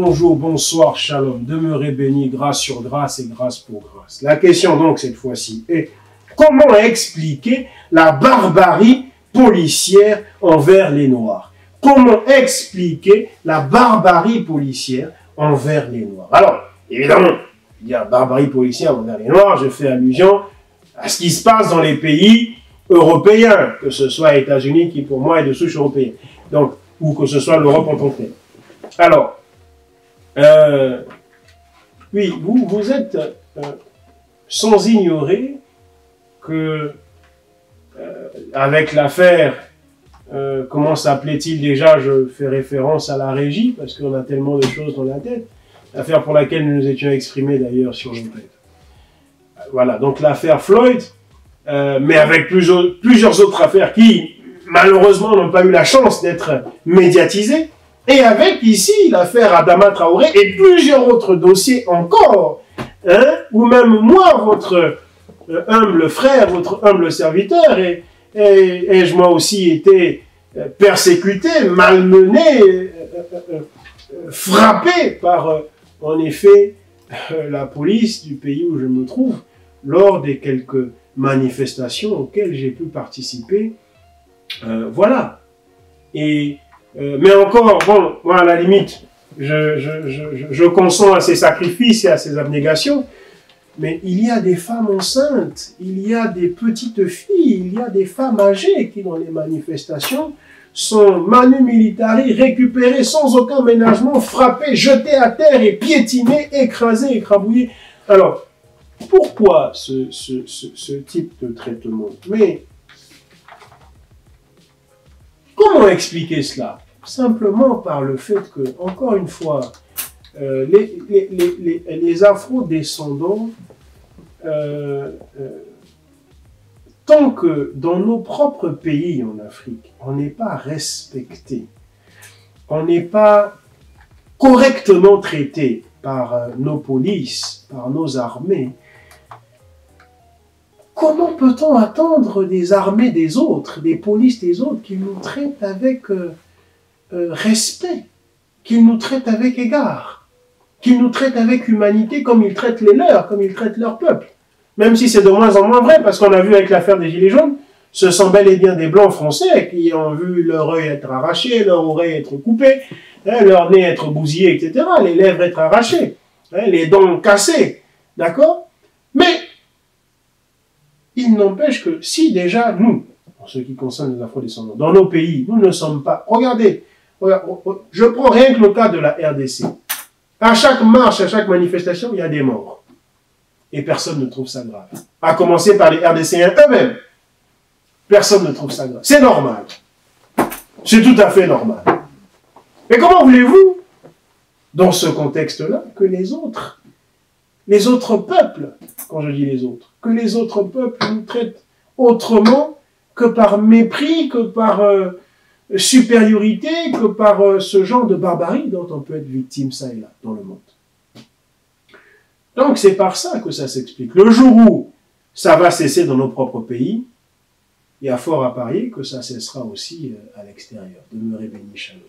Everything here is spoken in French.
bonjour, bonsoir, shalom. Demeurez bénis, grâce sur grâce et grâce pour grâce. La question donc cette fois-ci est comment expliquer la barbarie policière envers les Noirs? Comment expliquer la barbarie policière envers les Noirs? Alors, évidemment, il y a barbarie policière envers les Noirs, je fais allusion à ce qui se passe dans les pays européens, que ce soit les États-Unis qui pour moi est de souche européenne, donc, ou que ce soit l'Europe en tant que telle. Alors, oui, vous êtes sans ignorer que avec l'affaire, comment s'appelait-il déjà, je fais référence à la régie, parce qu'on a tellement de choses dans la tête, l'affaire pour laquelle nous nous étions exprimés d'ailleurs sur le web. Voilà, donc l'affaire Floyd, mais avec plusieurs autres affaires qui, malheureusement, n'ont pas eu la chance d'être médiatisées, et avec ici l'affaire Adama Traoré et plusieurs autres dossiers encore, hein, où même moi, votre humble frère, votre humble serviteur, ai-je moi aussi été persécuté, malmené, frappé par, en effet, la police du pays où je me trouve, lors des quelques manifestations auxquelles j'ai pu participer. Voilà. Mais encore, bon, moi, à la limite, je consens à ces sacrifices et à ces abnégations, mais il y a des femmes enceintes, il y a des petites filles, il y a des femmes âgées qui, dans les manifestations, sont manu militari, récupérées sans aucun ménagement, frappées, jetées à terre et piétinées, écrasées, écrabouillées. Alors, pourquoi ce type de traitement? Mais comment expliquer cela? Simplement par le fait que, encore une fois, les afro-descendants, tant que dans nos propres pays en Afrique, on n'est pas respecté, on n'est pas correctement traité par nos polices, par nos armées, comment peut-on attendre des armées des autres, des polices des autres, qu'ils nous traitent avec respect, qu'ils nous traitent avec égard, qu'ils nous traitent avec humanité comme ils traitent les leurs, comme ils traitent leur peuple? Même si c'est de moins en moins vrai, parce qu'on a vu avec l'affaire des Gilets jaunes, ce sont bel et bien des Blancs français qui ont vu leur œil être arraché, leur oreille être coupée, hein, leur nez être bousillé, etc., les lèvres être arrachées, hein, les dents cassées, d'accord? Mais il n'empêche que si déjà nous, en ce qui concerne les afro-descendants, dans nos pays, nous ne sommes pas... Regardez, je prends rien que le cas de la RDC. À chaque marche, à chaque manifestation, il y a des morts. Et personne ne trouve ça grave. À commencer par les RDCiens eux-mêmes. Personne ne trouve ça grave. C'est normal. C'est tout à fait normal. Mais comment voulez-vous, dans ce contexte-là, que les autres peuples, quand je dis les autres, que les autres peuples nous traitent autrement que par mépris, que par supériorité, que par ce genre de barbarie dont on peut être victime ça et là dans le monde. Donc c'est par ça que ça s'explique. Le jour où ça va cesser dans nos propres pays, il y a fort à parier que ça cessera aussi à l'extérieur. Demeurez bénis, shalom.